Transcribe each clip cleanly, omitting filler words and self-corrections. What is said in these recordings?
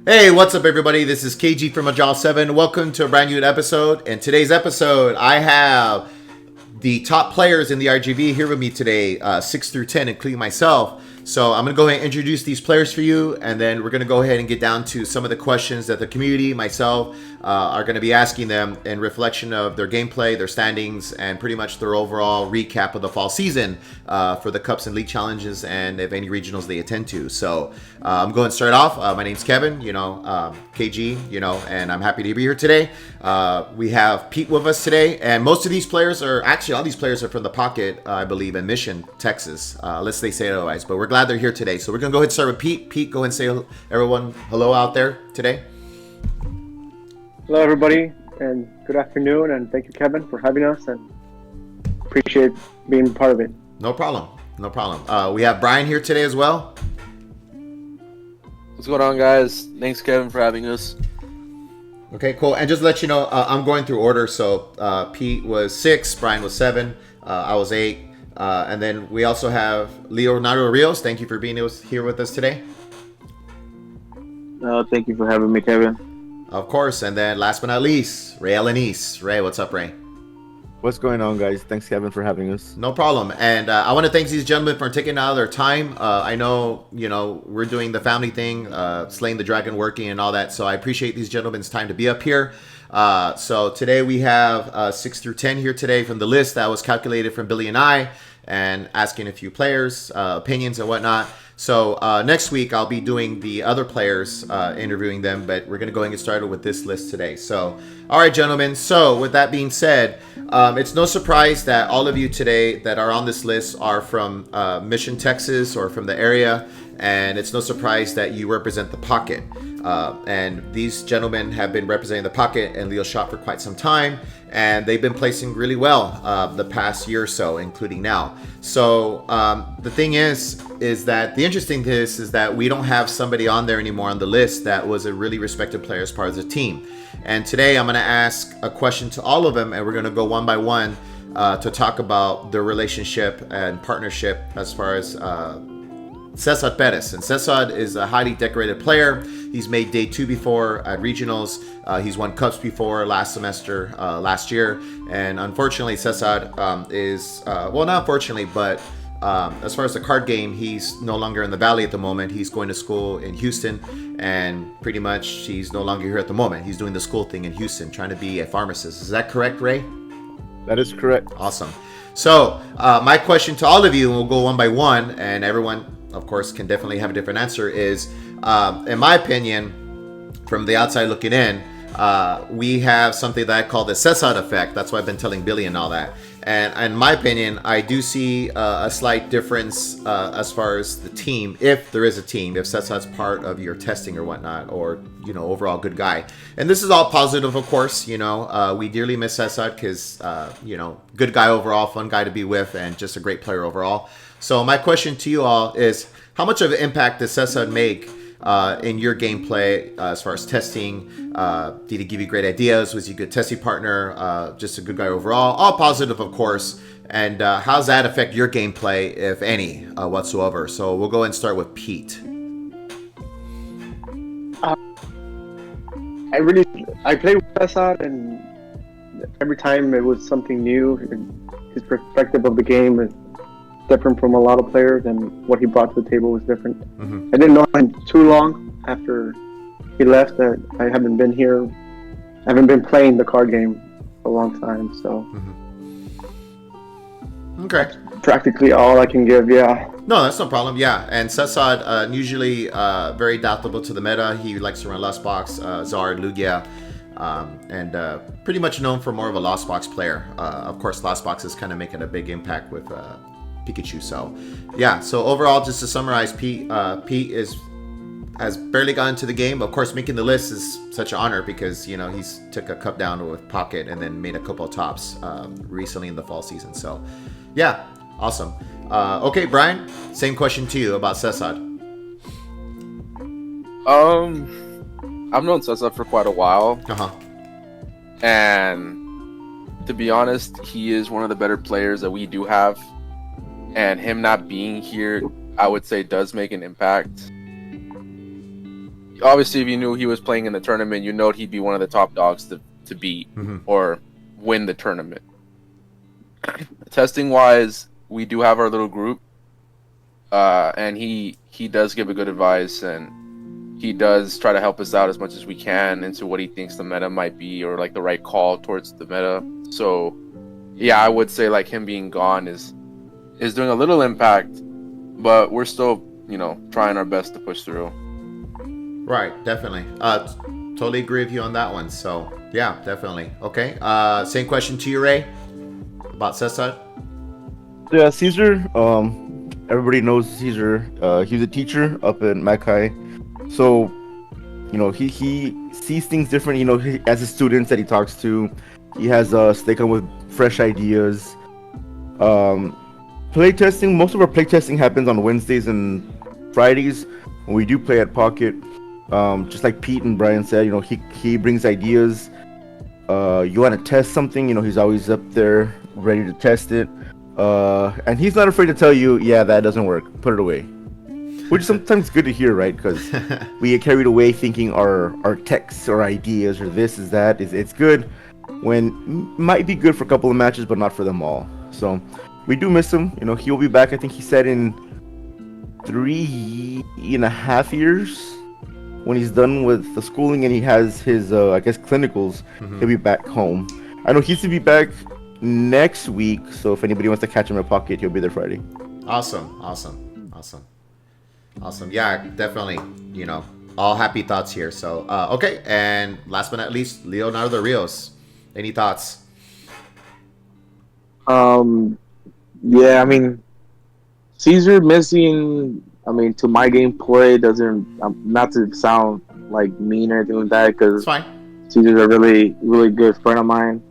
Hey, what's up, everybody? This is KG from Ajal7. Welcome to a brand new episode. In today's episode, I have the top players in the RGV here with me today, 6 through 10, including myself. So I'm going to go ahead and introduce these players for you, and then we're going to go ahead and get down to some of the questions that the community, myself, are going to be asking them in reflection of their gameplay, their standings, and pretty much their overall recap of the fall season for the Cups and League Challenges and if any regionals they attend to. So I'm going to start off. My name's Kevin, KG, and I'm happy to be here today. We have Pete with us today, and most of these players are, actually all these players are from the Pocket, I believe, in Mission, Texas, unless they say otherwise, but we're glad they're here today. So we're going to go ahead and start with Pete. Pete, go ahead and say everyone hello out there today. Hello, everybody, and good afternoon, and thank you, Kevin, for having us, and appreciate being part of it. No problem. We have Brian here today as well. What's going on, guys? Thanks, Kevin, for having us. Okay, cool. And just to let you know, I'm going through order. So Pete was 6, Brian was 7, I was 8. And then we also have Leonardo Rios. Thank you for being here with us today. Thank you for having me, Kevin. Of course. And then last but not least, Ray Alanis. Ray, what's up, Ray? What's going on, guys? Thanks, Kevin, for having us. No problem. And I want to thank these gentlemen for taking out their time. I know, we're doing the family thing, slaying the dragon, working and all that. So I appreciate these gentlemen's time to be up here. So today we have 6 through 10 here today from the list that was calculated from Billy and I, and asking a few players, opinions and whatnot. So next week I'll be doing the other players, interviewing them, but we're going to go ahead and get started with this list today. So, all right, gentlemen. So with that being said, it's no surprise that all of you today that are on this list are from Mission, Texas, or from the area. And it's no surprise that you represent the Pocket. And these gentlemen have been representing the Pocket and Leo Shop for quite some time. And they've been placing really well the past year or so, including now. So the thing is that the interesting thing is that we don't have somebody on there anymore on the list that was a really respected player as part of the team. And today I'm going to ask a question to all of them, and we're going to go one by one to talk about their relationship and partnership as far as Cesar Perez. And Cesar is a highly decorated player. He's made day 2 before at regionals. He's won cups before last year. And unfortunately, Cesar is, well, not unfortunately, but as far as the card game, he's no longer in the Valley at the moment. He's going to school in Houston, and pretty much he's no longer here at the moment. He's doing the school thing in Houston, trying to be a pharmacist. Is that correct, Ray? That is correct. Awesome. So my question to all of you, and we'll go one by one, and everyone, of course, can definitely have a different answer, is, in my opinion, from the outside looking in, we have something that I call the Cesar effect. That's why I've been telling Billy and all that. And in my opinion, I do see a slight difference as far as the team, if there is a team, if Cesar's part of your testing or whatnot, or, overall good guy. And this is all positive, of course. We dearly miss Cesar because, good guy overall, fun guy to be with, and just a great player overall. So my question to you all is, how much of an impact does Cesar make in your gameplay as far as testing? Did he give you great ideas? Was he a good testing partner? Just a good guy overall? All positive, of course. And how does that affect your gameplay, if any, whatsoever? So we'll go and start with Pete. I played with Cesar, and every time it was something new. His perspective of the game is different from a lot of players, and what he brought to the table was different. Mm-hmm. I didn't know him too long after he left. That I haven't been here. I haven't been playing the card game for a long time, so Okay. Practically all I can give, yeah. No, that's no problem. Yeah, and Cesar usually very adaptable to the meta. He likes to run Lost Box, Zard, Lugia, and pretty much known for more of a Lost Box player. Of course, Lost Box is kind of making a big impact with Pikachu. So, yeah. So overall, just to summarize, Pete has barely gotten into the game. Of course, making the list is such an honor because he's took a cup down with Pocket and then made a couple of tops recently in the fall season. So, yeah, awesome. Okay, Brian, same question to you about Cesar. I've known Cesar for quite a while. And to be honest, he is one of the better players that we do have. And him not being here, I would say, does make an impact. obviously, if you knew he was playing in the tournament, you know he'd be one of the top dogs to beat or win the tournament. Testing wise, we do have our little group, and he does give a good advice, and he does try to help us out as much as we can into what he thinks the meta might be, or like the right call towards the meta. So yeah, I would say like him being gone is doing a little impact, but we're still, you know, trying our best to push through. Right, definitely. Totally agree with you on that one. So yeah, definitely. Okay. Same question to you, Ray, about Cesar. Yeah, Caesar. Everybody knows Caesar. He was a teacher up in Mackay, so you know he sees things different. You know, as his students that he talks to, he has they come with fresh ideas. Playtesting. Most of our playtesting happens on Wednesdays and Fridays when we do play at Pocket. Just like Pete and Brian said, you know, he brings ideas. You want to test something, you know, he's always up there ready to test it. And he's not afraid to tell you, yeah, that doesn't work, put it away. Which is sometimes good to hear, right? Because we get carried away thinking our texts or ideas or this is that it's good, when might be good for a couple of matches, but not for them all. So we do miss him. You know, he'll be back, I think he said, in 3.5 years. When he's done with the schooling and he has his, I guess, clinicals, he'll be back home. I know he's to be back next week, so if anybody wants to catch him at Pocket, he'll be there Friday. Awesome. Yeah, definitely. You know, all happy thoughts here. So, okay. And last but not least, Leonardo Rios. Any thoughts? Yeah, I mean, Caesar missing. I mean, to my gameplay doesn't. Not to sound like mean or anything like that, It's because fine. Caesar's a really, really good friend of mine.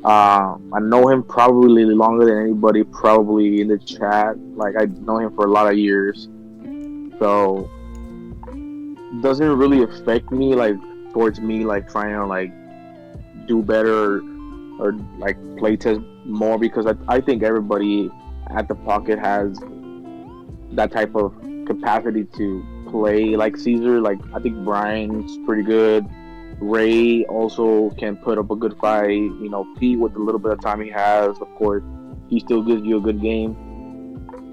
I know him probably longer than anybody probably in the chat. Like, I know him for a lot of years, so doesn't really affect me like towards me like trying to like do better or like play test more, because I think everybody at the Pocket has that type of capacity to play like Caesar. Like, I think Brian's pretty good. Ray also can put up a good fight. You know, Pete, with the little bit of time he has, of course, he still gives you a good game.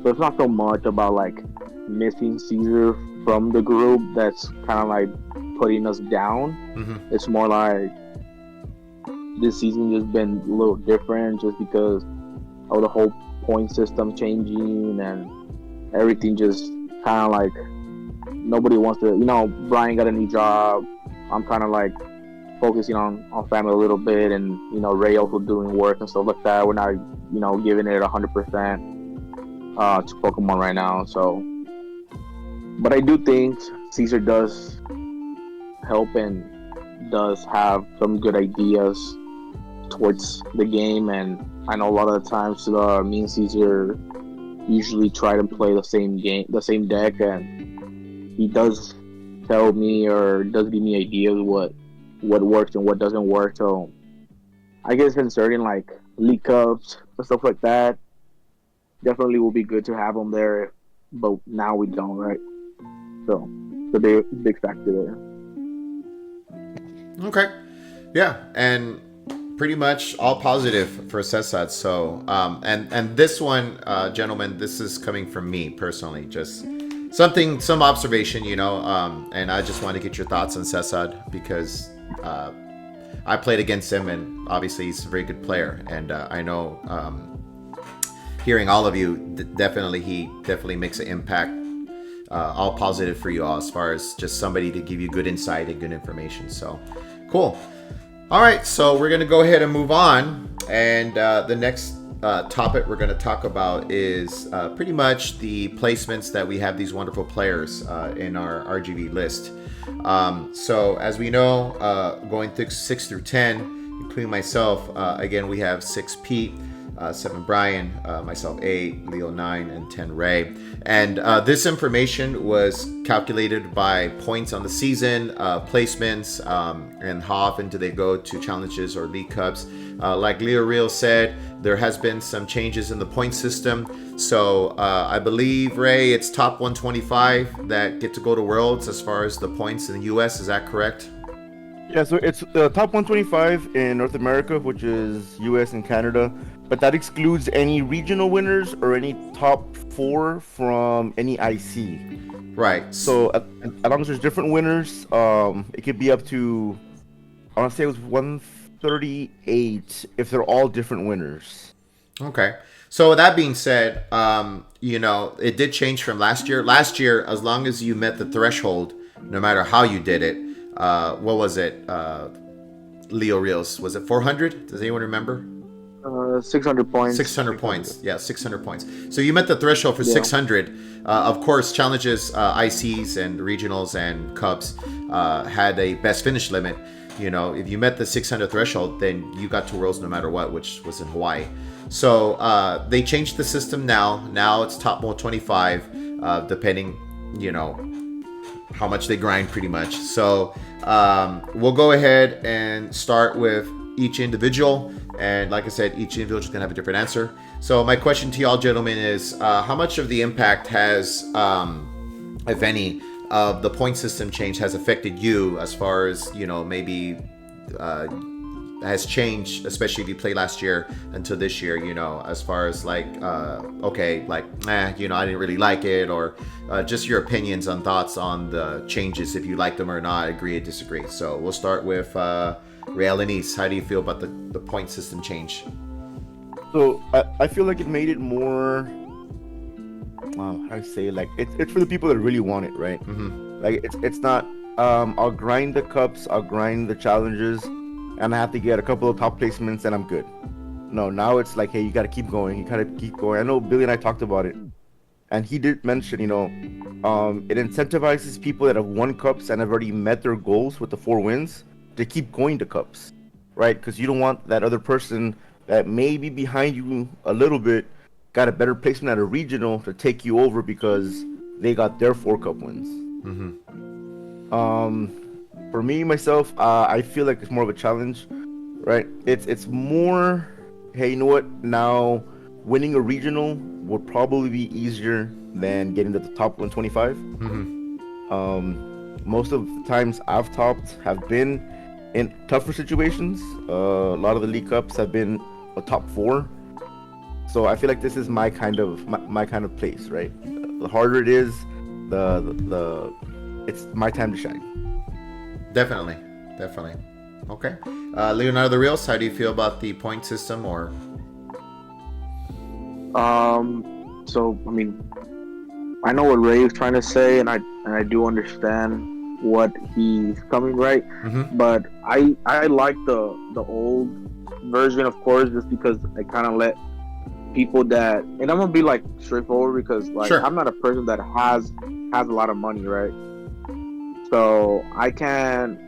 So it's not so much about like missing Caesar from the group that's kind of like putting us down. It's more like this season just been a little different just because of the whole point system changing and everything, just kind of like nobody wants to, you know, Brian got a new job. I'm kind of like focusing on family a little bit, and you know, Ray also doing work and stuff like that. We're not, you know, giving it 100% to Pokemon right now. So, but I do think Caesar does help and does have some good ideas towards the game, and I know a lot of the times me and Caesar usually try to play the same deck, and he does tell me or does give me ideas what works and what doesn't work. So I guess inserting like League Cups and stuff like that definitely will be good to have him there, but now we don't, right? So the big factor there. Okay. Yeah, and pretty much all positive for Cesar. So, and this one, gentlemen, this is coming from me personally, just some observation, you know, and I just want to get your thoughts on Cesar because I played against him, and obviously he's a very good player, and I know hearing all of you, he definitely makes an impact. All positive for you all as far as just somebody to give you good insight and good information. So, cool. All right, so we're going to go ahead and move on. And the next topic we're going to talk about is pretty much the placements that we have these wonderful players in our RGV list. So as we know, going through 6 through 10, including myself, again, we have 6 Pete, 7 Brian, myself 8, Leo 9, and 10 Ray. And this information was calculated by points on the season, placements, and how often do they go to challenges or league cups. Like Leo Real said, there has been some changes in the point system. So I believe, Ray, it's top 125 that get to go to Worlds as far as the points in the US. Is that correct? Yeah, so it's the top 125 in North America, which is US and Canada, but that excludes any regional winners or any top 4 from any IC. Right. So as long as there's different winners, it could be up to, I want to say it was 138 if they're all different winners. Okay. So with that being said, it did change from last year. Last year, as long as you met the threshold, no matter how you did it, what was it? Leo Reels, was it 400? Does anyone remember? 600 points. 600 points. Yeah, 600 points. So you met the threshold for 600. Of course, challenges, ICs and regionals and cups had a best finish limit. If you met the 600 threshold, then you got to Worlds no matter what, which was in Hawaii. So they changed the system now. Now it's top 125, depending, how much they grind pretty much. So we'll go ahead and start with each individual. And like I said, each individual is going to have a different answer. So my question to y'all gentlemen is, how much of the impact has, if any, of the point system change has affected you as far as, maybe has changed, especially if you played last year until this year, as far as I didn't really like it, or just your opinions and thoughts on the changes, if you like them or not, agree or disagree. So we'll start with Real and East. How do you feel about the point system change? So I feel like it made it more, how do I say, it's for the people that really want it, right? Mm-hmm. It's not, I'll grind the cups, I'll grind the challenges, and I have to get a couple of top placements and I'm good. No, now it's like, hey, you gotta keep going. You gotta keep going. I know Billy and I talked about it, and he did mention, it incentivizes people that have won cups and have already met their goals with the 4 wins to keep going to cups, right? Because you don't want that other person that may be behind you a little bit, got a better placement at a regional to take you over because they got their 4 cup wins. Mm-hmm. For me, myself, I feel like it's more of a challenge, right? It's more, hey, you know what? Now, winning a regional would probably be easier than getting to the top 125. Mm-hmm. Most of the times I've topped have been in tougher situations. A lot of the league cups have been a top 4. So I feel like this is my kind of place, right? The harder it is, it's my time to shine. Definitely. Okay. Leonardo the Reals, how do you feel about the point system? Or So I mean, I know what Ray is trying to say, and I do understand what he's coming, right. Mm-hmm. But I like the old version, of course, just because I kind of let people that, and I'm gonna be straightforward, because Sure. I'm not a person that has a lot of money, right? So I can,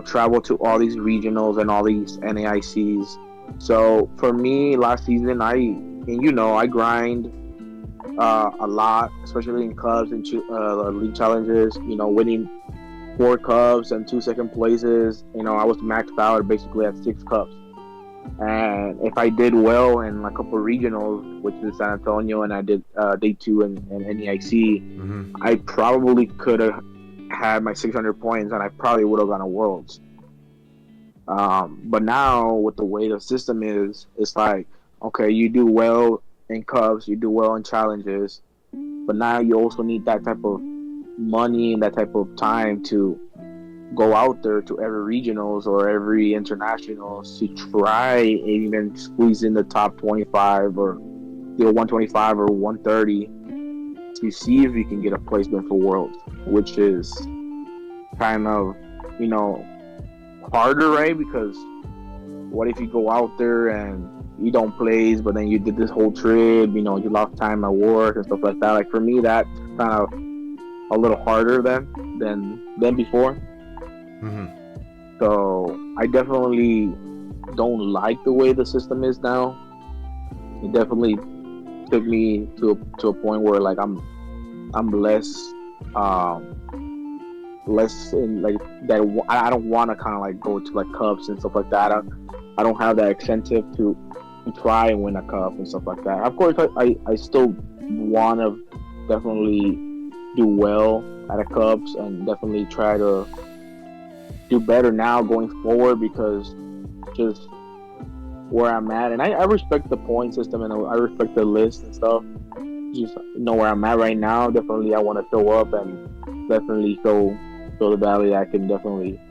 travel to all these regionals and all these NAICs. So for me, last season, I grind a lot, especially in Cubs and league challenges. Winning 4 Cubs and 2 second places. I was maxed out basically at 6 Cubs. And if I did well in a couple of regionals, which is San Antonio, and I did day 2 and NEIC, Mm-hmm. I probably could have had my 600 points, and I probably would have gone to Worlds. But now with the way the system is, it's like, okay, you do well in Cubs, you do well in challenges, but now you also need that type of money and that type of time to go out there to every regionals or every internationals to try and even squeeze in the top 25 or 125 or 130 to see if you can get a placement for Worlds, which is kind of, harder, right? Because what if you go out there and you don't place, but then you did this whole trip, you lost time at work and stuff like that. For me, that's kind of a little harder than before. Mm-hmm. So I definitely don't like the way the system is now. it definitely took me to a point where like I'm less less in like that. I don't want to kind of like go to like cups and stuff like that. I don't have that incentive to try and win a cup and stuff like that. Of course, I still want to definitely do well at the cups and definitely try to do better now going forward, because just where I'm at, and I respect the point system and I respect the list and stuff. Just know where I'm at right now. Definitely, I want to show up and definitely show the valley. I can definitely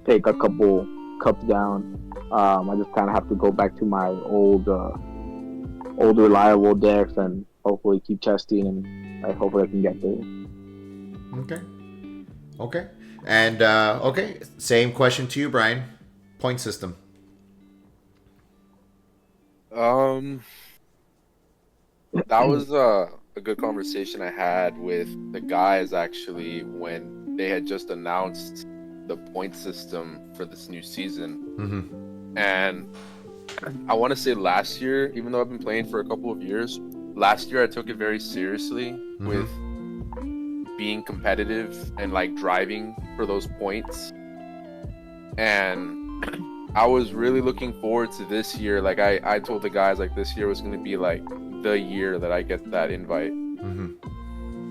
take a couple cups down. I just kind of have to go back to my old reliable decks and hopefully keep testing, and I hopefully I can get there. Okay. And okay, same question to you, Brian. Point system. That was a good conversation I had with the guys actually when they had just announced the point system for this new season. And I want to say last year, even though I've been playing for a couple of years, last year I took it very seriously with being competitive and like driving for those points. And I was really looking forward to this year. Like I told the guys like this year was going to be like the year that I get that invite.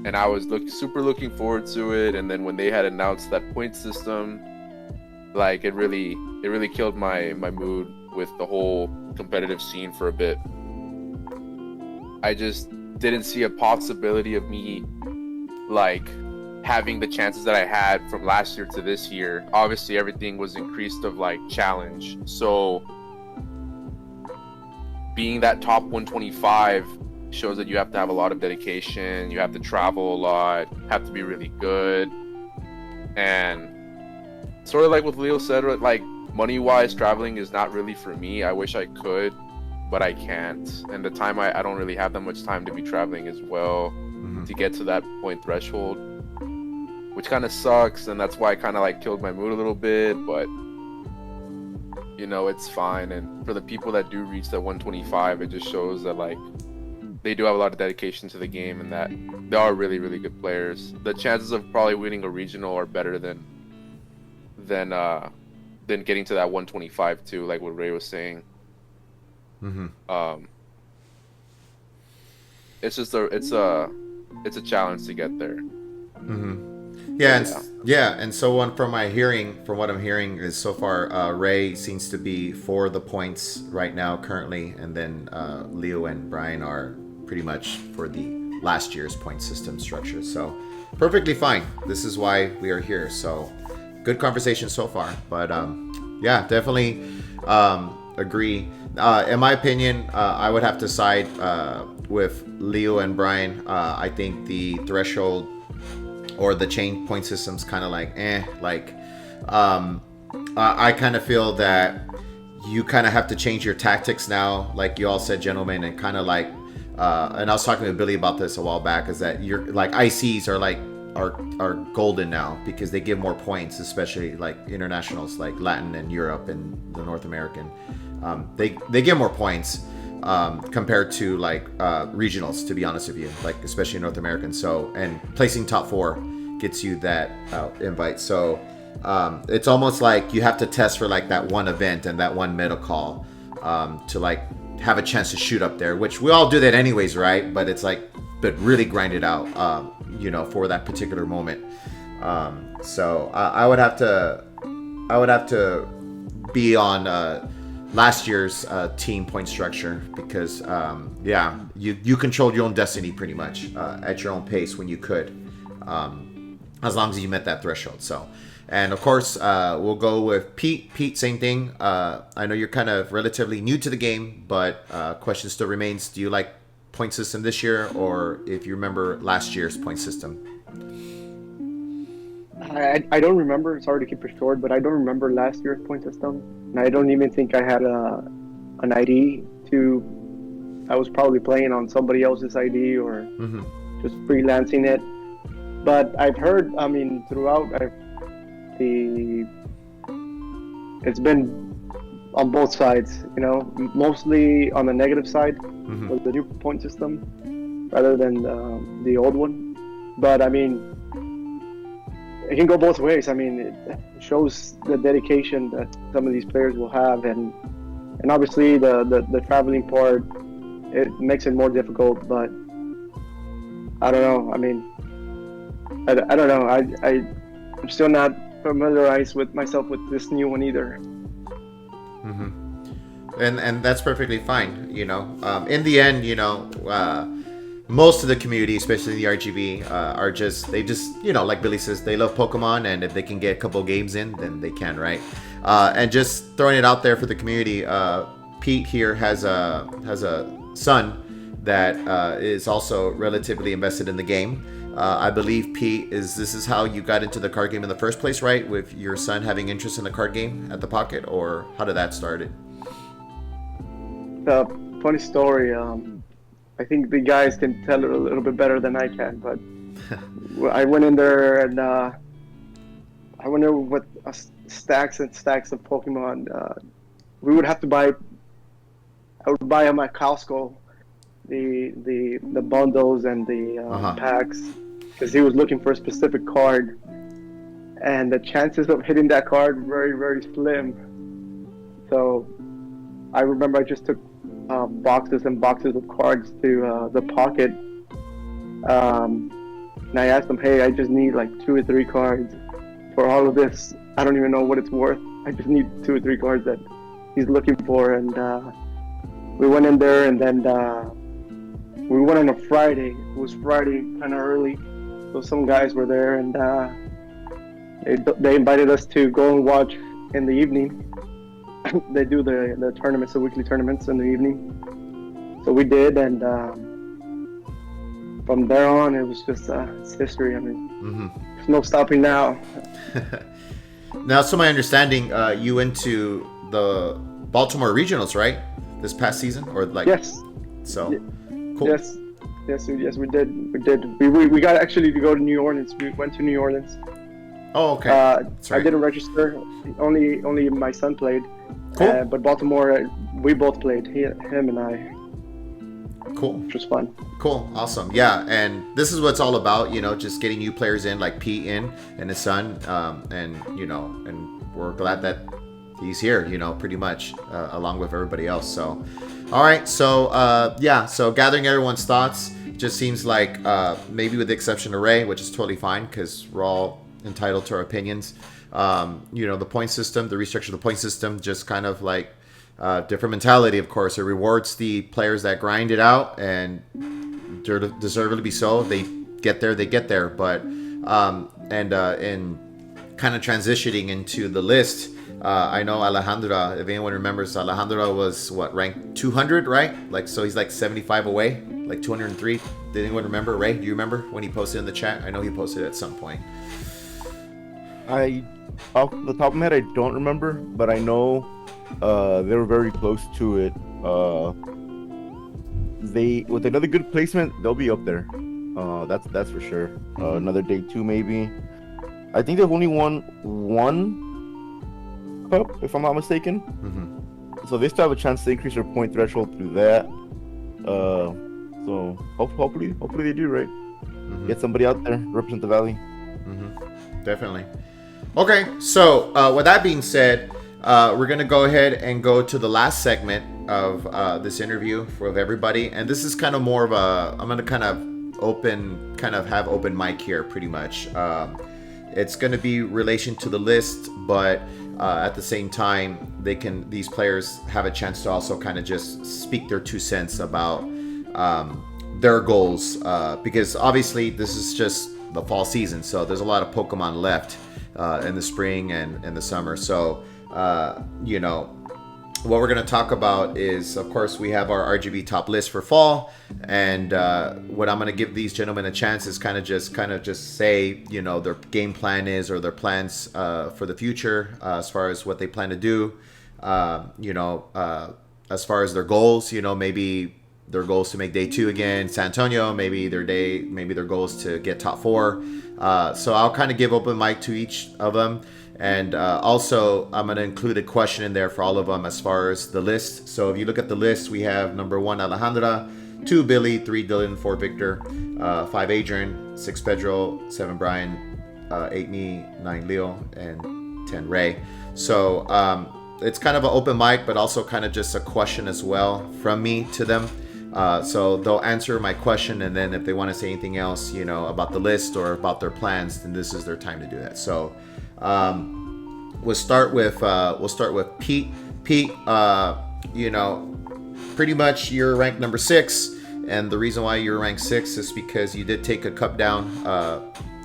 And I was super looking forward to it. And then when they had announced that point system, like it really killed my mood with the whole competitive scene for a bit. I just didn't see a possibility of me like having the chances that I had from last year to this year. Obviously everything was increased of like challenge, so being that top 125 shows that you have to have a lot of dedication, you have to travel a lot, have to be really good. And sort of like what Leo said, like money wise, traveling is not really for me. I wish I could, but I can't, and the time I don't really have that much time to be traveling as well to get to that point threshold, which kind of sucks. And that's why I kind of like killed my mood a little bit, but you know, it's fine. And for the people that do reach that 125, it just shows that like they do have a lot of dedication to the game and that they are really, really good players. The chances of probably winning a regional are better than getting to that 125 too, like what Ray was saying. It's just it's a challenge to get there. And so on from what I'm hearing is so far, Ray seems to be for the points right now currently, and then Leo and Brian are pretty much for the last year's point system structure. So perfectly fine. This is why we are here. So good conversation so far. But yeah, definitely agree. In my opinion, I would have to side with Leo and Brian. I think the threshold or the chain point system's kind of like I kind of feel that you kind of have to change your tactics now, like you all said, gentlemen, and kind of like and I was talking to Billy about this a while back, is that you're like ICs are golden now because they give more points, especially like internationals like Latin and Europe and the North American. They give more points compared to like regionals, to be honest with you, like especially North American. So, and placing top 4 gets you that invite. So it's almost like you have to test for like that one event and that one meta call to like have a chance to shoot up there, which we all do that anyways, right? But it's like, but really grind it out, for that particular moment. So I would have to be on last year's team point structure because you controlled your own destiny pretty much at your own pace when you could, as long as you met that threshold. So, and of course we'll go with Pete, same thing. I know you're kind of relatively new to the game, but question still remains: do you like point system this year, or if you remember last year's point system? I don't remember. Sorry to keep it short, but I don't remember last year's point system, and I don't even think I had an ID to. I was probably playing on somebody else's ID or just freelancing it. But I've heard. I mean, throughout, it's been on both sides. You know, mostly on the negative side Mm-hmm. with the new point system rather than the old one. But I mean, it can go both ways. I mean, it shows the dedication that some of these players will have, and obviously the traveling part, it makes it more difficult. But I don't know. I mean, I don't know. I'm still not familiarized with myself with this new one either. Mm-hmm. And that's perfectly fine. You know, in the end, you know, most of the community, especially the RGV, are they just, you know, like Billy says, they love Pokemon, and if they can get a couple games in, then they can, right? And just throwing it out there for the community, Pete here has a son that is also relatively invested in the game. I believe, Pete, this is how you got into the card game in the first place, right? With your son having interest in the card game at the Pocket, or how did that start? Funny story. I think the guys can tell it a little bit better than I can, but I went in there and I went in with stacks and stacks of Pokemon. We would have to buy. I would buy them at Costco, the bundles and the packs, because he was looking for a specific card, and the chances of hitting that card very, very slim. So I remember I just took boxes and boxes of cards to the Pocket, and I asked him, "Hey, I just need like 2 or 3 cards for all of this. I don't even know what it's worth. I just need 2 or 3 cards that he's looking for." And we went in there, and then we went on a Friday. It was Friday, kind of early, so some guys were there, and they invited us to go and watch in the evening. They do the tournaments, the weekly tournaments in the evening. So we did, and from there on, it was just it's history. I mean, there's no stopping now. Now, so my understanding, you went to the Baltimore regionals, right? This past season, or like? Yes. So, cool. Yes, we did. We got actually to go to New Orleans. We went to New Orleans. Oh, okay. That's right. I didn't register. Only my son played. Cool. But Baltimore, we both played. Him and I. Cool. Which was fun. Cool. Awesome. Yeah, and this is what it's all about. You know, just getting new players in, like Pete in and his son, and you know, and we're glad that he's here. You know, pretty much along with everybody else. So, all right. So yeah. So gathering everyone's thoughts. Just seems like maybe with the exception of Ray, which is totally fine because we're all entitled to our opinions. You know, the point system, the restructure of the point system, just kind of like different mentality, of course. It rewards the players that grind it out, and deservedly so. They get there. But in kind of transitioning into the list, I know Alejandra, if anyone remembers, Alejandra was ranked 200, right? Like, so he's like 75 away, like 203. Did anyone remember? Ray, do you remember when he posted in the chat? I know he posted at some point. Off the top of my head, I don't remember, but I know they were very close to it. They, with another good placement, they'll be up there. That's for sure. Another day 2 maybe. I think they've only won 1 cup, if I'm not mistaken. So they still have a chance to increase their point threshold through that. So hopefully they do, right? Get somebody out there, represent the Valley. Definitely. Okay, so with that being said, we're going to go ahead and go to the last segment of this interview with everybody. And this is kind of more of I'm going to kind of have open mic here pretty much. It's going to be relation to the list, but at the same time, these players have a chance to also kind of just speak their 2 cents about their goals, because obviously this is just the fall season, so there's a lot of Pokemon left in the spring and in the summer. So you know, what we're going to talk about is, of course, we have our RGV top list for fall, and what I'm going to give these gentlemen a chance is kind of just say, you know, their game plan is, or their plans for the future, as far as what they plan to do, you know, as far as their goals, you know, maybe their goal is to make day 2 again. San Antonio, maybe their goal is to get top 4. So I'll kind of give open mic to each of them. And also, I'm going to include a question in there for all of them as far as the list. So if you look at the list, we have number 1, Alejandra, 2, Billy, 3, Dylan, 4, Victor, 5, Adrian, 6, Pedro, 7, Brian, 8, me, 9, Leo, and 10, Ray. So it's kind of an open mic, but also kind of just a question as well from me to them. So they'll answer my question, and then if they want to say anything else, about the list or about their plans, then this is their time to do that. So we'll start with Pete. Pete, pretty much you're ranked number 6, and the reason why you're ranked 6 is because you did take a cup down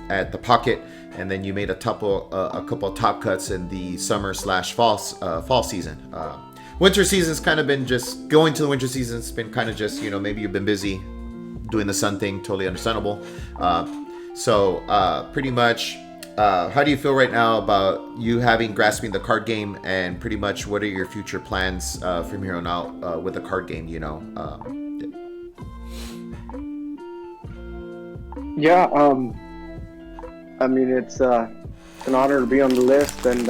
at the Pocket, and then you made a couple of top cuts in the summer/fall season. Winter season's kind of been just going to the winter season. It's been kind of just maybe you've been busy doing the sun thing. Totally understandable. So pretty much. How do you feel right now about you grasping the card game, and pretty much what are your future plans from here on out with the card game? Yeah, I mean, it's an honor to be on the list, and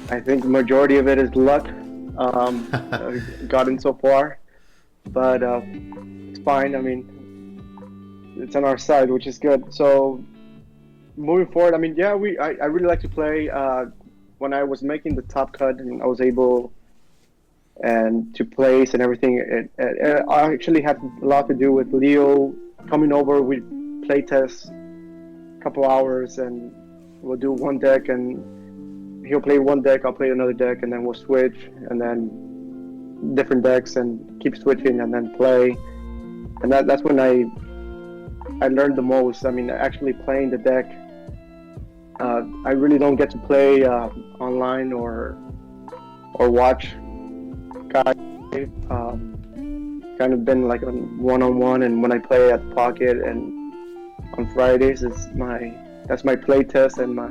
I think the majority of it is luck. Gotten so far, but it's fine. I mean, it's on our side, which is good. So moving forward, I mean, yeah, I really like to play. When I was making the top cut and I was able to place and everything, it actually had a lot to do with Leo coming over. We play test a couple hours, and we'll do one deck, and he'll play one deck, I'll play another deck, and then we'll switch, and then different decks, and keep switching, and then play. And that's when I learned the most. I mean, actually playing the deck. I really don't get to play online or watch guys. Kind of been like a one-on-one, and when I play at the Pocket and on Fridays, that's my play test and my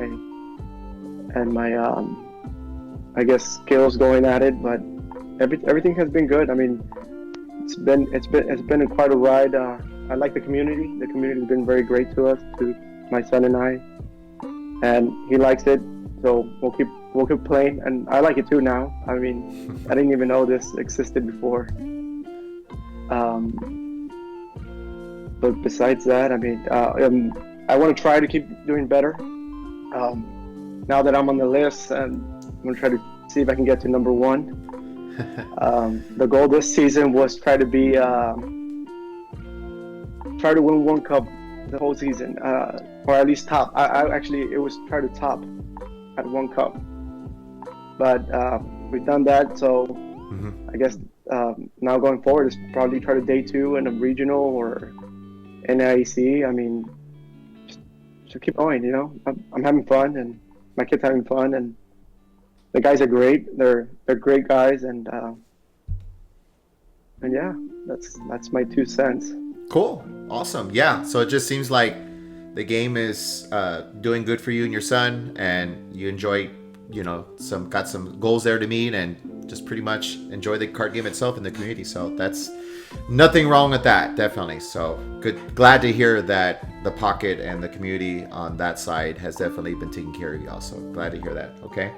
I guess skills going at it. But everything has been good. I mean, it's been quite a ride. I like the community. The community has been very great to us, to my son and I. And he likes it, so we'll keep playing, and I like it too now. I mean, I didn't even know this existed before. But besides that, I mean, I want to try to keep doing better. Now that I'm on the list, and I'm gonna try to see if I can get to number 1. The goal this season was try to win one cup the whole season, or at least top. It was try to top at 1 cup, but we've done that. So I guess now going forward is probably try to day 2 in a regional or NIC. I mean, just keep going. I'm having fun, and my kid's having fun, and the guys are great. They're great guys, and yeah, that's my 2 cents. Cool. Awesome. Yeah. So it just seems like the game is doing good for you and your son, and you enjoy, got some goals there to meet, and just pretty much enjoy the card game itself and the community. So that's nothing wrong with that. Definitely. So good. Glad to hear that the Pocket and the community on that side has definitely been taking care of you also. Glad to hear that. Okay.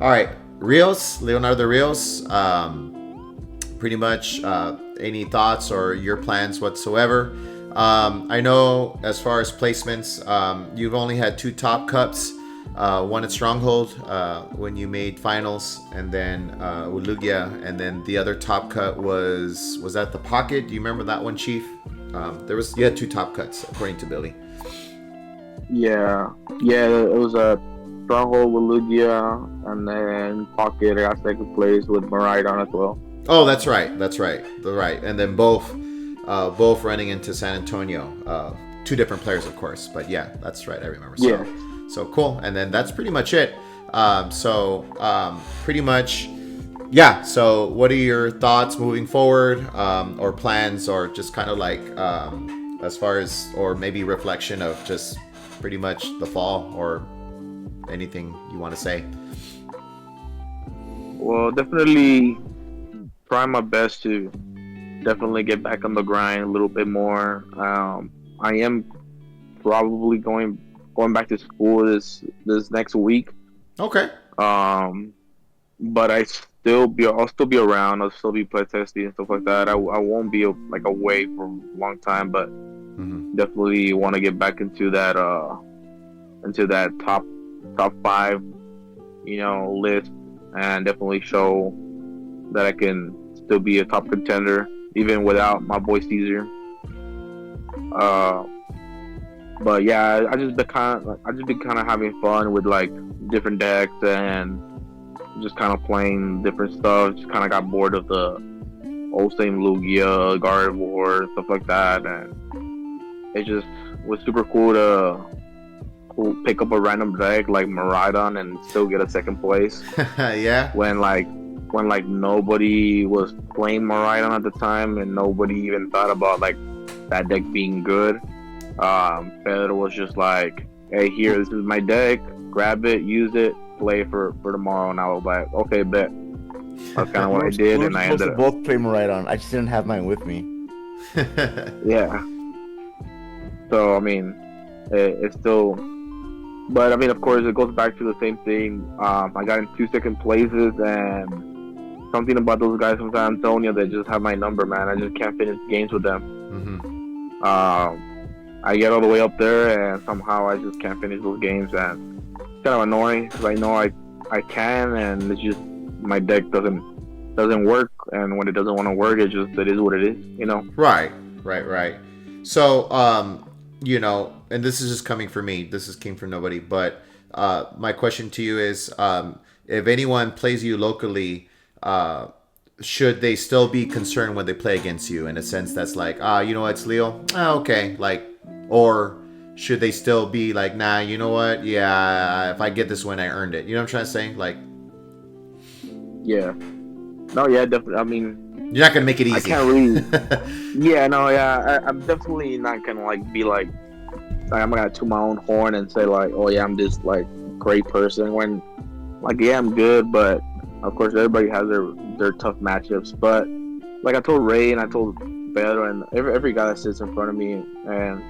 All right. Leonardo Rios. Pretty much any thoughts or your plans whatsoever. I know as far as placements, you've only had 2 top cups, one at Stronghold when you made finals, and then with Lugia, and then the other top cut was that the Pocket? Do you remember that one, Chief? You had 2 top cuts according to Billy. Yeah, it was a Stronghold with Lugia, and then Pocket I got second place with Maridon as well. Oh, that's right. Right. And then both running into San Antonio. 2 different players, of course. But yeah, that's right. I remember. So cool. And then that's pretty much it. Pretty much, yeah. So what are your thoughts moving forward, or plans, or just kind of like as far as, or maybe reflection of just pretty much the fall, or anything you want to say? Well, definitely try my best to definitely get back on the grind a little bit more. I am probably going back to school this next week. Okay. Um, but I'll still be around. I'll still be playtesting and stuff like that. I won't be like away for a long time, but definitely want to get back into that top five, list, and definitely show that I can still be a top contender even without my boy Caesar. But yeah, I just been kind of having fun with like different decks and just kind of playing different stuff. Just kind of got bored of the old same Lugia, Gardevoir, stuff like that, and it just was super cool to pick up a random deck like Miraidon and still get a second place. Yeah. When nobody was playing Miraidon at the time and nobody even thought about like that deck being good. Pedro was just like, "Hey, here, this is my deck. Grab it, use it, play for tomorrow." And I was like, "Okay, bet." That's kind of what I did, and I ended up both play Miraidon. I just didn't have mine with me. Yeah. So I mean, it's still, but I mean, of course, it goes back to the same thing. I got in 2 second places, and something about those guys from San Antonio that just have my number, man. I just can't finish games with them. I get all the way up there, and somehow I just can't finish those games, and it's kind of annoying because I know I can, and it's just my deck doesn't work, and when it doesn't want to work, it is what it is, Right. So, and this is just coming from me. This came from nobody. But my question to you is, if anyone plays you locally, should they still be concerned when they play against you? In a sense, that's like, you know what, it's Leo. Okay, like, or should they still be like, nah, you know what? Yeah, if I get this win, I earned it. You know what I'm trying to say? Like, yeah. No, yeah, definitely. I mean, you're not gonna make it easy. I can't really. Yeah, no, yeah. I'm definitely not gonna like be like I'm gonna toot my own horn and say like, oh yeah, I'm this like great person. When like, yeah, I'm good, but of course everybody has their tough matchups. But like I told Ray and I told Pedro and every guy that sits in front of me, and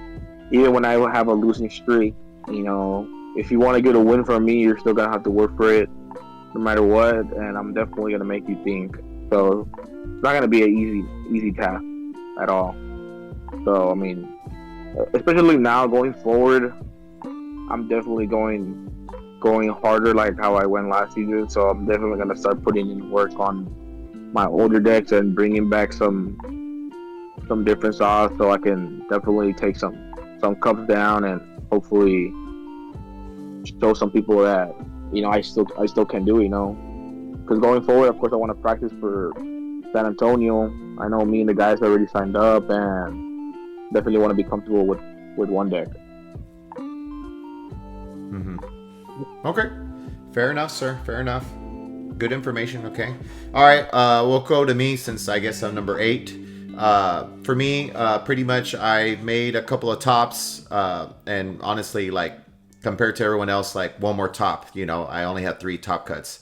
even when I have a losing streak, if you want to get a win from me, you're still gonna have to work for it, no matter what. And I'm definitely gonna make you think. So it's not gonna be an easy task at all. So I mean, especially now going forward, I'm definitely going harder like how I went last season. So I'm definitely gonna start putting in work on my older decks and bringing back some different sauce, so I can definitely take some cups down and hopefully show some people that I still can do. Because going forward, of course, I want to practice for San Antonio. I know me and the guys already signed up, and definitely want to be comfortable with one deck. Okay, fair enough, sir. Fair enough. Good information. Okay. All right. We'll go to me since I guess I'm number 8. For me, pretty much I made a couple of tops, and honestly, like compared to everyone else, like one more top. I only had 3 top cuts.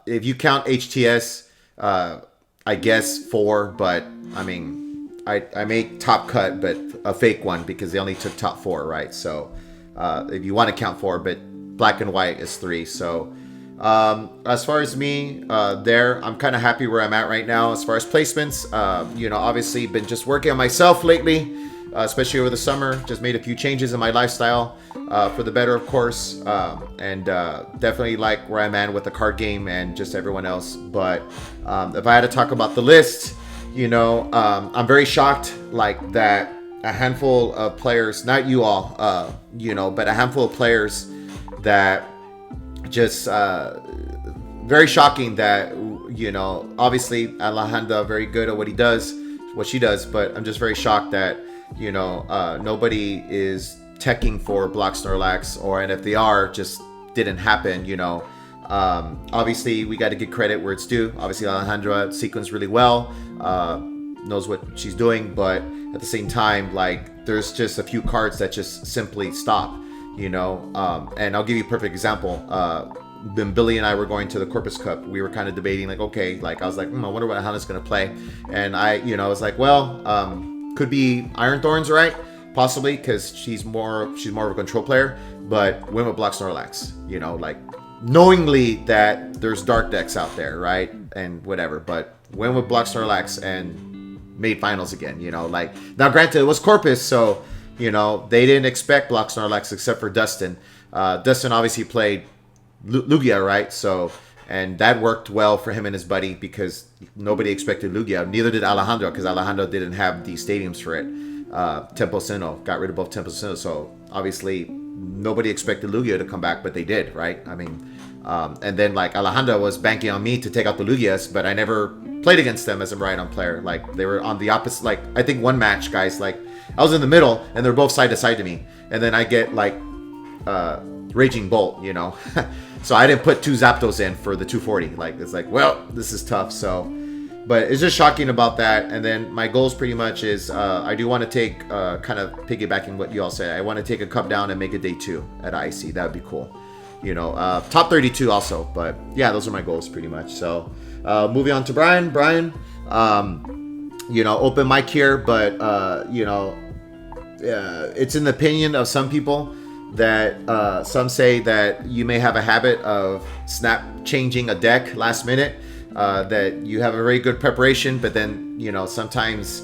If you count HTS, I guess 4, but I mean, I made top cut, but a fake one because they only took top 4, right? So if you want to count 4, but black and white is 3. So as far as me, I'm kind of happy where I'm at right now. As far as placements, obviously been just working on myself lately, especially over the summer. Just made a few changes in my lifestyle for the better, of course, and definitely like where I'm at with the card game and just everyone else. But if I had to talk about the list, I'm very shocked like that a handful of players, not you all, but a handful of players that just very shocking that obviously Alejandra very good at what she does, but I'm just very shocked that nobody is teching for Block Snorlax, and if they are, just didn't happen. Obviously we got to give credit where it's due. Obviously Alejandra sequenced really well, knows what she's doing, but at the same time, like, there's just a few cards that just simply stop. And I'll give you a perfect example. when Billy and I were going to the Corpus Cup, we were kind of debating like, okay, like I was like, I wonder what Hannah's gonna play, and I was like, well, could be Iron Thorns, right? Possibly, because she's more of a control player, but win with Block Snorlax, like knowingly that there's dark decks out there, right? And whatever, but win with Block Snorlax and made finals again, like now granted it was Corpus, so they didn't expect Block Snorlax except for Dustin. Dustin obviously played Lugia, right? So, and that worked well for him and his buddy because nobody expected Lugia. Neither did Alejandro, because Alejandro didn't have the stadiums for it. Tempo Sinnoh got rid of both Tempo Sinnoh, so obviously nobody expected Lugia to come back, but they did, right? I mean, and then like Alejandro was banking on me to take out the Lugias, but I never played against them as a Rhydon player. Like they were on the opposite. Like I think one match, guys, like I was in the middle and they're both side to side to me, and then I get like Raging Bolt, so I didn't put 2 Zapdos in for the 240. Like it's like, well, this is tough. So, but it's just shocking about that. And then my goals pretty much is I do want to take kind of piggybacking what you all said. I want to take a cup down and make a day 2 at IC. That would be cool. Top 32 also. But yeah, those are my goals pretty much. So moving on to Brian. Brian, open mic here, but it's in the opinion of some people that some say that you may have a habit of snap changing a deck last minute, that you have a very good preparation, but then sometimes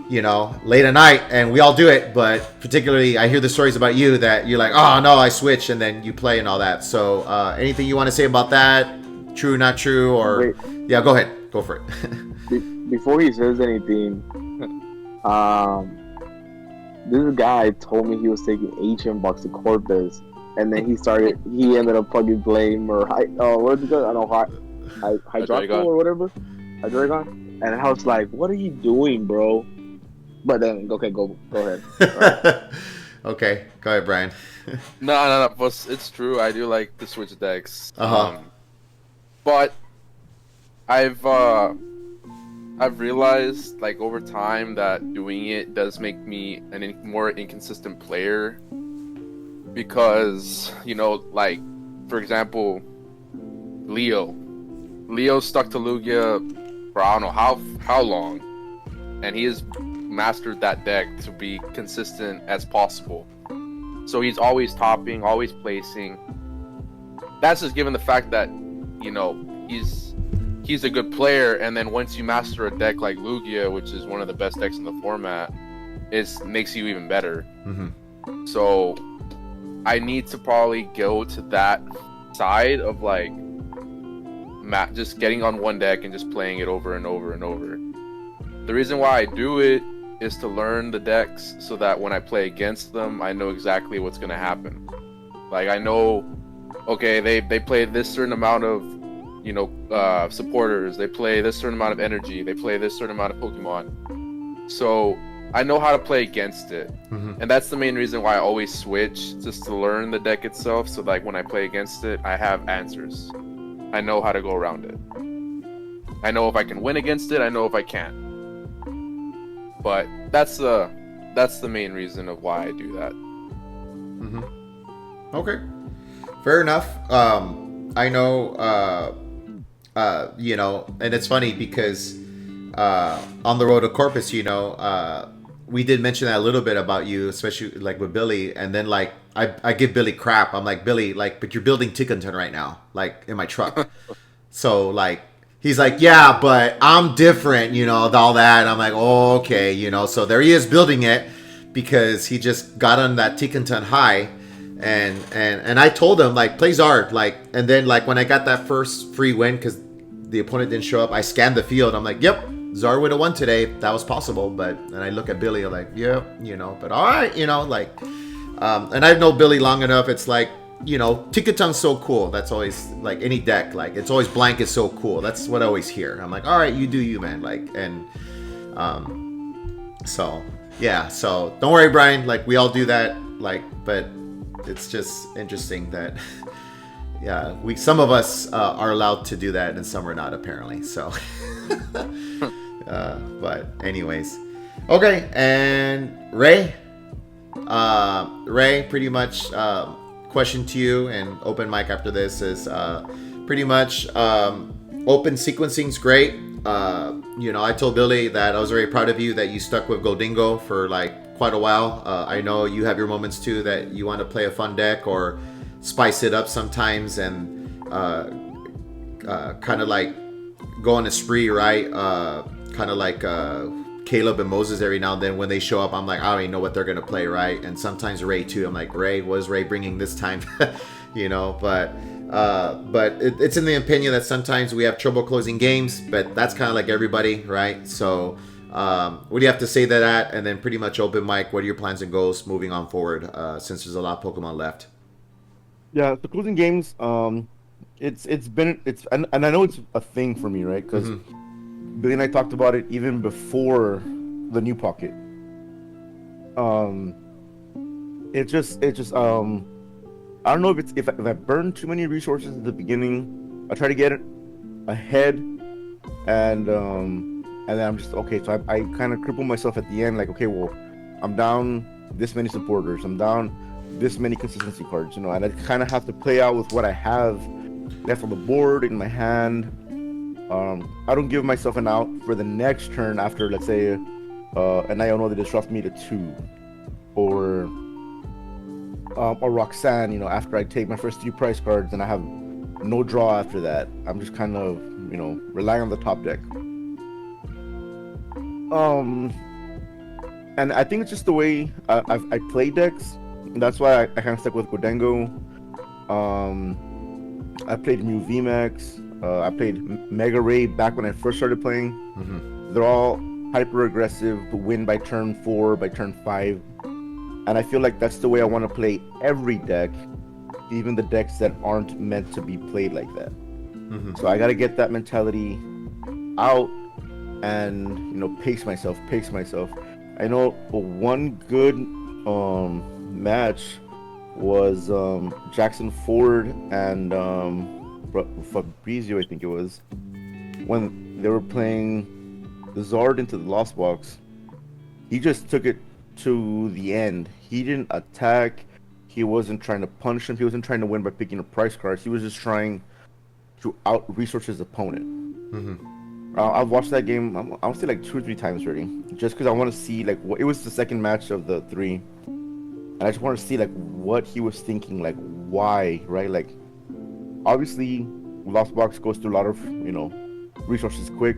late at night, and we all do it, but particularly I hear the stories about you that you're like, oh no, I switch, and then you play and all that. So anything you want to say about that? True, not true? Or Wait. Yeah, go ahead, go for it. Before he says anything, this guy told me he was taking HM box to Corpus, and then he ended up fucking playing what's it called? I don't know, Hydreigon or whatever, Hydreigon, and I was like, what are you doing, bro? But then, okay, go ahead. Right. Okay, go ahead, Brian. No. But it's true. I do like the switch decks. Uh-huh. But I've realized, like, over time that doing it does make me a more inconsistent player. Because, like, for example, Leo stuck to Lugia for I don't know how long, and he has mastered that deck to be consistent as possible. So he's always topping, always placing. That's just given the fact that he's a good player, and then once you master a deck like Lugia, which is one of the best decks in the format, it makes you even better. Mm-hmm. So I need to probably go to that side of like just getting on one deck and just playing it over and over and over. The reason why I do it is to learn the decks so that when I play against them, I know exactly what's going to happen. Like I know, okay, they play this certain amount of supporters, they play this certain amount of energy, they play this certain amount of Pokemon. So I know how to play against it. Mm-hmm. And that's the main reason why I always switch, just to learn the deck itself, so like when I play against it, I have answers. I know how to go around it. I know if I can win against it, I know if I can't. But that's the main reason of why I do that. Mm-hmm. Okay, fair enough. I know, and it's funny because on the road to Corpus, we did mention that a little bit about you, especially like with Billy, and then like I give Billy crap. I'm like, Billy, like, but you're building Tickenton right now, like in my truck. So like he's like, yeah, but I'm different, all that. I'm like, oh, okay, so there he is building it because he just got on that Tickenton high. And I told him, like, play Zard, like, and then like when I got that first free win because the opponent didn't show up, I scanned the field. I'm like, yep, Zard would have won today. That was possible. But and I look at Billy, I'm like, yep, but all right, like, and I know Billy long enough. It's like, Ticketon's so cool. That's always like any deck, like it's always blank is so cool. That's what I always hear. I'm like, all right, you do you, man. Like, and so yeah, so don't worry, Brian. Like we all do that. Like, but it's just interesting that yeah, some of us are allowed to do that and some are not, apparently. So but anyways, okay. And Ray pretty much question to you and open mic after this is pretty much open sequencing's great. I told Billy that I was very proud of you that you stuck with Goldingo for like quite a while. I know you have your moments too that you want to play a fun deck or spice it up sometimes and kind of like go on a spree, right? Kind of like Caleb and Moses every now and then when they show up, I'm like, I don't even know what they're going to play, right? And sometimes Ray too. I'm like, Ray, what is Ray bringing this time? But it's in the opinion that sometimes we have trouble closing games, but that's kind of like everybody, right? So what do you have to say to that? And then pretty much open mic, what are your plans and goals moving on forward since there's a lot of Pokemon left? Yeah, the closing games, it's and I know it's a thing for me, right? Because Billy and I talked about it even before the new pocket. It just I don't know if I burn too many resources at the beginning. I try to get it ahead, and then I'm just okay. So I kind of cripple myself at the end, like, okay, well, I'm down this many supporters, I'm down this many consistency cards, and I kind of have to play out with what I have left on the board in my hand. I don't give myself an out for the next turn after, let's say, an Iono that disrupts me to 2, or Roxanne, after I take my first 3 prize cards and I have no draw after that. I'm just kind of, relying on the top deck. And I think it's just the way I play decks. That's why I kind of stuck with Godengo. I played Mew VMAX. I played Mega Ray back when I first started playing. They're all hyper aggressive, win by turn 4, by turn 5. And I feel like that's the way I want to play every deck, even the decks that aren't meant to be played like that. So I got to get that mentality out and, pace myself. I know one good match was Jackson Ford and Fabrizio, I think it was, when they were playing the Zard into the Lost Box. He just took it to the end. He didn't attack. He wasn't trying to punish him. He wasn't trying to win by picking up price cards. He was just trying to out-resource his opponent. I've watched that game, I'll say like 2 or 3 times already, just because I want to see like what it was the second match of the 3, and I just want to see like what he was thinking, like why, right? Like obviously Lost Box goes through a lot of resources quick,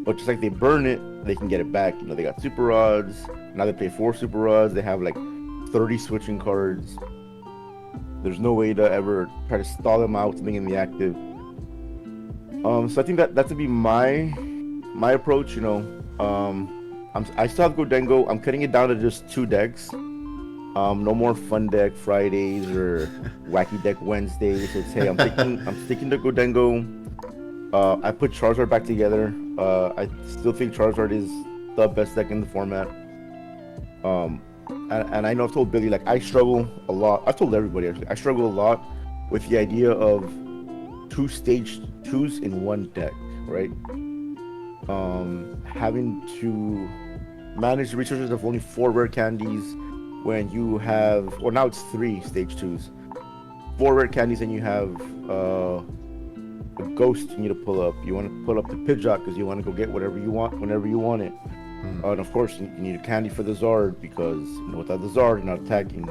but just like they burn it, they can get it back. They got super rods. Now they play 4 super rods. They have like 30 switching cards. There's no way to ever try to stall them out to being in the active. So I think that to be my approach. I still have Godengo. I'm cutting it down to just 2 decks. No more fun deck Fridays or wacky deck Wednesdays. So hey, I'm sticking to Godengo. I put Charizard back together. I still think Charizard is the best deck in the format. And I know I've told Billy, like, I struggle a lot. I've told everybody, actually. I struggle a lot with the idea of 2 stage 2s in one deck, right? Having to manage the resources of only 4 rare candies when you have, or now it's 3 stage 2s. 4 rare candies, and you have a ghost you need to pull up. You want to pull up the Pidgeot because you want to go get whatever you want whenever you want it. And of course, you need a candy for the Zard because without the Zard, you're not attacking.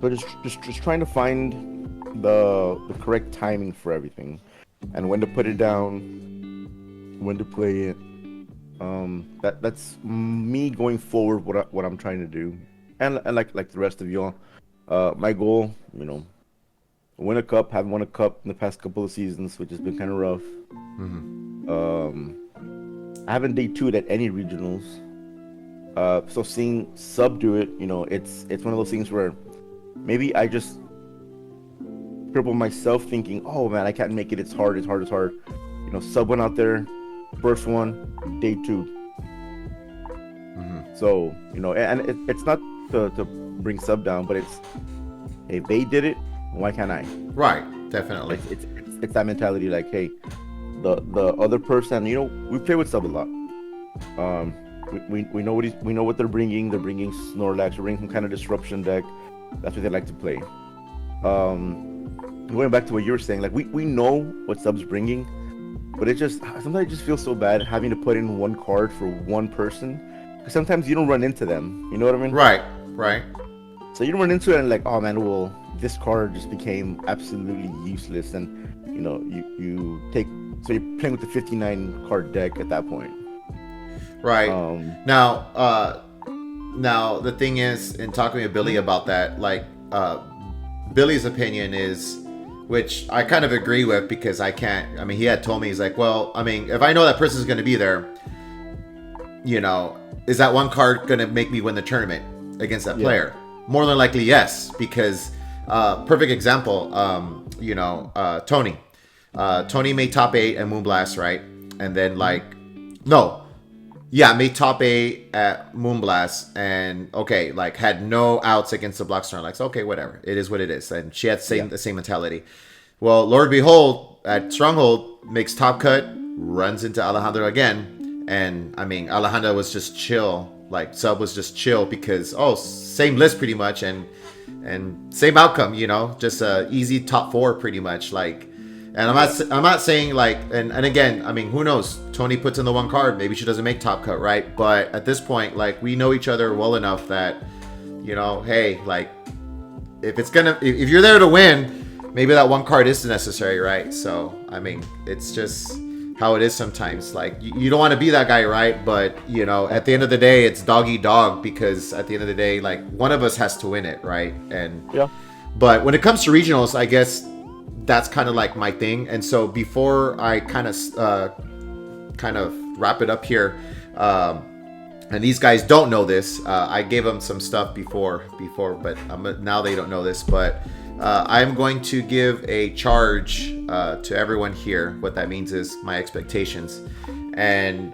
So just trying to find the correct timing for everything, and when to put it down, when to play it. That's me going forward. What I'm trying to do, and like the rest of y'all, my goal, win a cup. Haven't won a cup in the past couple of seasons, which has been kind of rough. I haven't day 2'd at any regionals. So seeing Sub do it, it's one of those things where maybe I just cripple myself thinking, oh man, I can't make it. It's hard. Sub went out there, first one, day 2. So and it's not to bring Sub down, but it's, if they did it, why can't I? Right, definitely. It's that mentality, like, hey, the other person, we play with Sub a lot. We know what they're bringing. They're bringing Snorlax. They're bringing some kind of disruption deck. That's what they like to play. Going back to what you were saying, like we know what sub's bringing, but it just sometimes it just feels so bad having to put in one card for one person. Because sometimes you don't run into them. You know what I mean? Right. Right. So you don't run into it and like, oh man, well, this card just became absolutely useless, and you know, you take, so you're playing with the 59 card deck at that point. Right. Now the thing is, in talking with Billy about that, like Billy's opinion is, which I kind of agree with, because I can't. I mean, he had told me, he's like, well, I mean, if I know that person's going to be there, you know, is that one card going to make me win the tournament against that player? More than likely, yes, because perfect example, you know, Tony. Tony made top 8 at Moonblast, right? And then made top 8 at Moonblast, and okay, like had no outs against the Block Snorlax. Okay, whatever, it is what it is. And she had the same mentality. Well, Lord behold, at Stronghold makes top cut, runs into Alejandro again, and I mean Alejandro was just chill. Like sub was just chill because same list pretty much, and same outcome, you know, just a easy top 4 pretty much. Like, and I'm not saying like, and again, I mean, who knows? Tony puts in the one card, maybe she doesn't make top cut, right? But at this point, like, we know each other well enough that, you know, hey, like, if you're there to win, maybe that one card is necessary, right? So I mean, it's just how it is sometimes. Like, you don't want to be that guy, right? But you know, at the end of the day, it's dog eat dog, because at the end of the day, like, one of us has to win it, right? And but when it comes to regionals, I guess that's kind of like my thing. And so before I kind of wrap it up here, and these guys don't know this, I gave them some stuff before, but now they don't know this, but I'm going to give a charge to everyone here. What that means is my expectations, and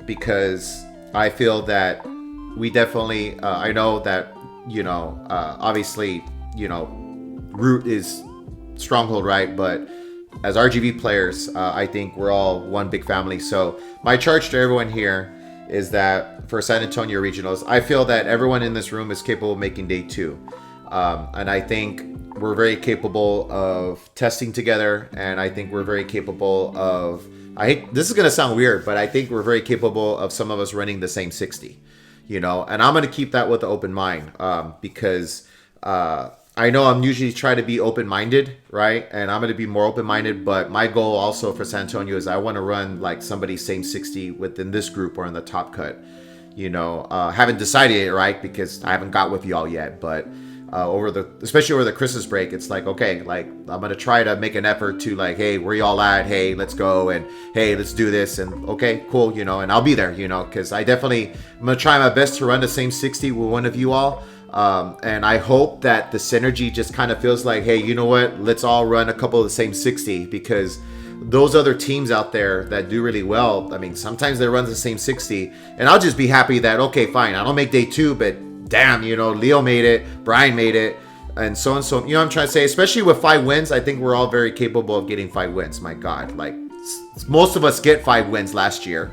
because I feel that we definitely, I know that, you know, obviously, you know, Root is Stronghold, right? But as RGV players, I think we're all one big family. So my charge to everyone here is that for San Antonio Regionals, I feel that everyone in this room is capable of making day 2. And I think we're very capable of testing together, and I think we're very capable of, this is going to sound weird, but I think we're very capable of some of us running the same 60, you know, and I'm going to keep that with an open mind, because I know I'm usually trying to be open-minded, right? And I'm going to be more open-minded, but my goal also for San Antonio is I want to run like somebody's same 60 within this group or in the top cut, you know. Haven't decided it, right? Because I haven't got with y'all yet, but especially over the Christmas break, it's like, okay, like, I'm going to try to make an effort to like, hey, where y'all at? Hey, let's go. And hey, let's do this. And okay, cool. You know, and I'll be there, you know, cause I'm going to try my best to run the same 60 with one of you all. And I hope that the synergy just kind of feels like, hey, you know what? Let's all run a couple of the same 60, because those other teams out there that do really well, I mean, sometimes they run the same 60, and I'll just be happy that, okay, fine, I don't make day 2, but damn, you know, Leo made it, Brian made it, and so. You know what I'm trying to say? Especially with 5 wins, I think we're all very capable of getting 5 wins. My God, like, most of us get 5 wins last year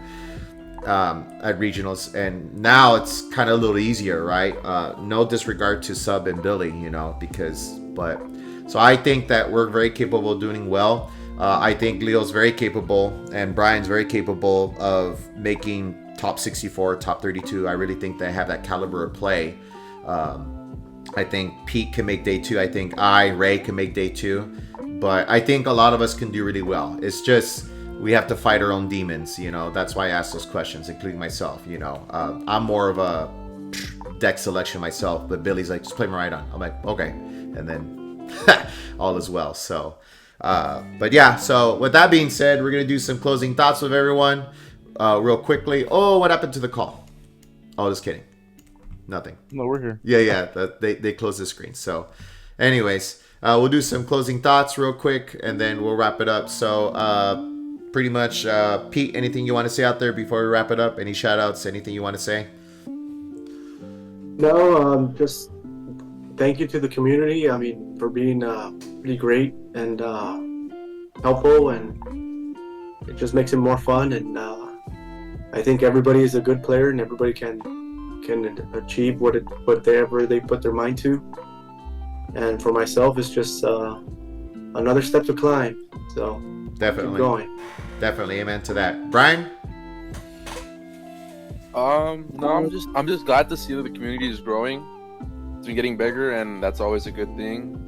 at regionals, and now it's kind of a little easier, right? No disregard to Sub and Billy, you know, so I think that we're very capable of doing well. I think Leo's very capable, and Brian's very capable of making top 64, top 32. I really think they have that caliber of play. I think Pete can make day 2. I think Ray can make day 2. But I think a lot of us can do really well. It's just, we have to fight our own demons, you know. That's why I ask those questions, including myself, you know. I'm more of a deck selection myself, but Billy's like, just play Miraidon. I'm like, okay. And then all is well. So, but yeah, so with that being said, we're going to do some closing thoughts with everyone real quickly. Oh, what happened to the call? Oh, just kidding. Nothing. No, we're here. Yeah. They closed the screen. So anyways, we'll do some closing thoughts real quick, and then we'll wrap it up. So pretty much, Pete, anything you want to say out there before we wrap it up? Any shout outs, anything you want to say? No, just thank you to the community. I mean, for being pretty great and helpful, and it just makes it more fun. And I think everybody is a good player, and everybody can achieve whatever they put their mind to. And for myself, it's just another step to climb. So Definitely. keep going. Definitely. Amen to that. Brian? No, I'm just glad to see that the community is growing. It's been getting bigger, and that's always a good thing.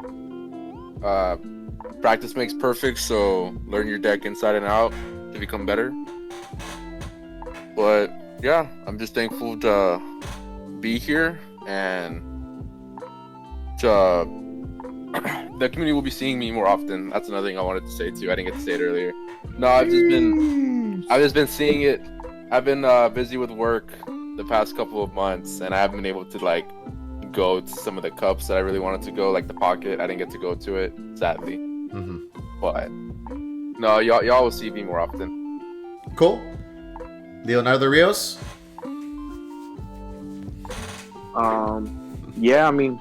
Practice makes perfect, so learn your deck inside and out to become better. But yeah, I'm just thankful to be here, and to the community will be seeing me more often. That's another thing I wanted to say too. I didn't get to say it earlier. No, I've just been seeing it. I've been busy with work the past couple of months, and I haven't been able to like go to some of the cups that I really wanted to go, like the Pocket. I didn't get to go to it, sadly. Mm-hmm. But no, y'all will see me more often. Cool. Leonardo Rios? Yeah, I mean,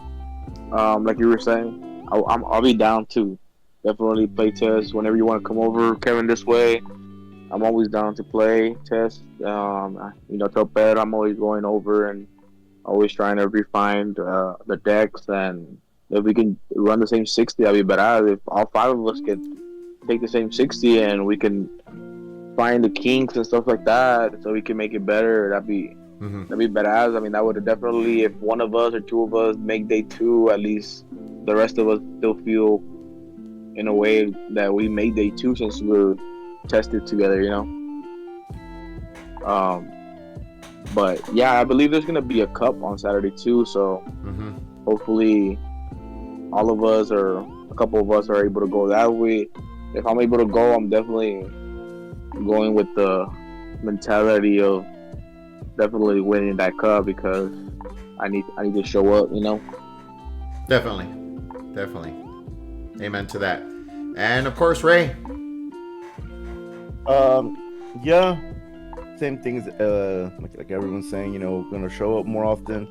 like you were saying, I'll be down too. Definitely play test whenever you want to come over, Kevin, this way. I'm always down to play test. Tell Ped I'm always going over and always trying to refine the decks, and if we can run the same 60, that'd be better. If all 5 of us could take the same 60 and we can find the kinks and stuff like that, so we can make it better, that'd be badass. I mean, that would definitely, if one of us or 2 of us make day 2, at least the rest of us still feel in a way that we made day 2 since we were tested together, But yeah, I believe there's gonna be a cup on Saturday too, so hopefully all of us or a couple of us are able to go that way. If I'm able to go, I'm definitely going with the mentality of definitely winning that cup, because I need to show up, Definitely. Amen to that. And of course, Ray. Yeah, same things. Like everyone's saying, gonna show up more often.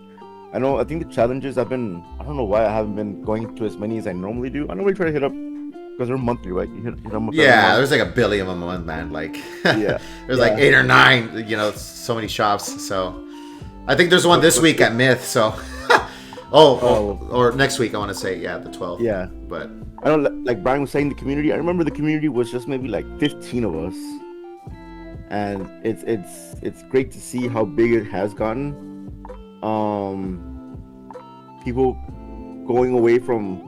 I think the challenges I don't know why I haven't been going to as many as I normally do. I normally try to hit up, because they're monthly, right? You hit them up. Yeah, there's like a billion of them a month, man. Like, yeah, there's like 8 or 9. So many shops. So, I think there's one this week at Myth. So, or next week I want to say, the 12th. Yeah, but I don't, like Brian was saying, the community. I remember the community was just maybe like 15 of us, and it's great to see how big it has gotten. People going away from,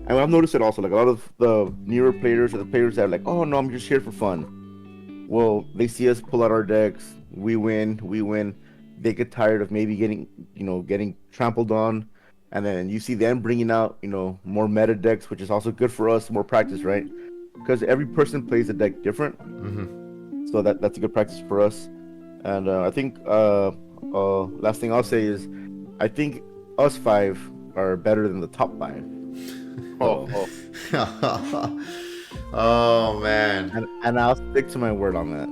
and I've noticed it also, like a lot of the newer players or the players that are like, oh no, I'm just here for fun. Well, they see us pull out our decks, we win. They get tired of maybe getting trampled on, and then you see them bringing out, more meta decks, which is also good for us, more practice, right? Because every person plays a deck different, so that's a good practice for us. And I think last thing I'll say is, I think us 5 are better than the top 5. Oh man. And I'll stick to my word on that.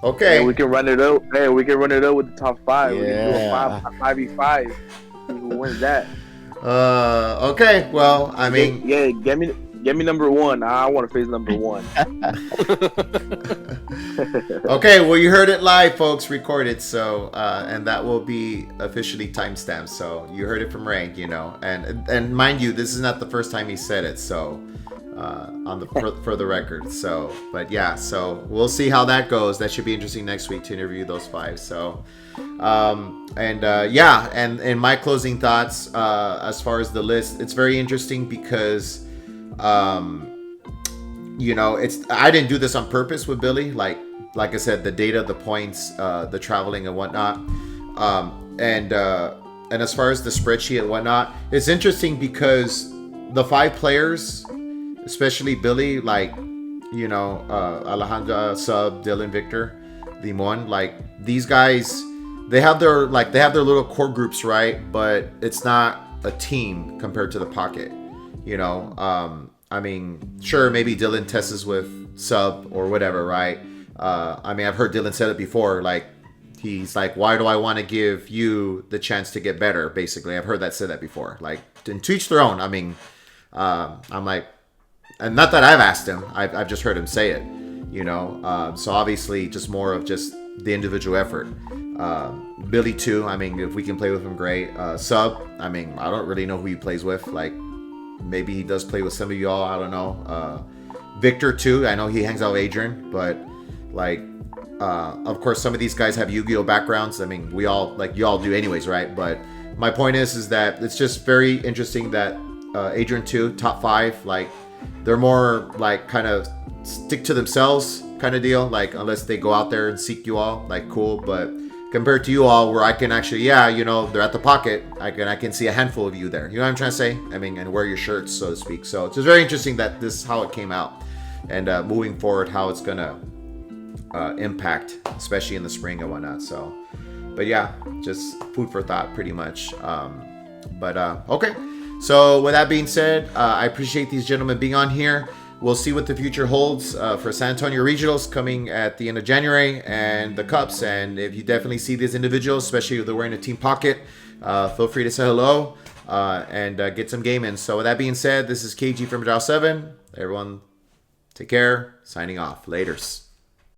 Okay. Hey, we can run it up. Hey, we can run it up with the top 5. Yeah. We can do a 5v5. Who wins that? Okay. Well, I mean, get me number 1. I want to face number 1. Okay, well, you heard it live, folks, recorded, so and that will be officially timestamped. So you heard it from Ray, and mind you, this is not the first time he said it. So for the record. So, but yeah, so we'll see how that goes. That should be interesting next week to interview those 5. So, and in my closing thoughts, as far as the list, it's very interesting because, I didn't do this on purpose with Billy. Like I said, the data, the points, the traveling and whatnot, and as far as the spreadsheet and whatnot, it's interesting because the 5 players, especially Billy, like, Alejandra, Sub, Dylan, Victor, Limon, like these guys, they have their little core groups, right? But it's not a team compared to the Pocket, I mean, sure, maybe Dylan tests with Sub or whatever, right? I've heard Dylan said it before, like, he's like, why do I want to give you the chance to get better? Basically, I've heard that said that before. Like, to each their own. I mean, I'm like, and not that I've asked him, I've just heard him say it, so obviously just more of just the individual effort. Billy too, I mean, if we can play with him, great. Sub, I mean, I don't really know who he plays with, like, maybe he does play with some of y'all. I don't know. Victor too. I know he hangs out with Adrian, but like, of course, some of these guys have Yu-Gi-Oh backgrounds. I mean, we all like you all do anyways, right? But my point is that it's just very interesting that Adrian too, top 5, like they're more like kind of stick to themselves kind of deal. Like unless they go out there and seek you all, like cool. But compared to you all, where I can actually, they're at the pocket. I can see a handful of you there. You know what I'm trying to say? I mean, and wear your shirts, so to speak. So it's just very interesting that this is how it came out, and moving forward, how it's gonna impact, especially in the spring and whatnot. So, but yeah, just food for thought, pretty much. Okay. So with that being said, I appreciate these gentlemen being on here. We'll see what the future holds for San Antonio Regionals coming at the end of January and the Cups. And if you definitely see these individuals, especially if they're wearing a team pocket, feel free to say hello and get some game in. So with that being said, this is KG from Dial 7. Everyone, take care. Signing off. Laters.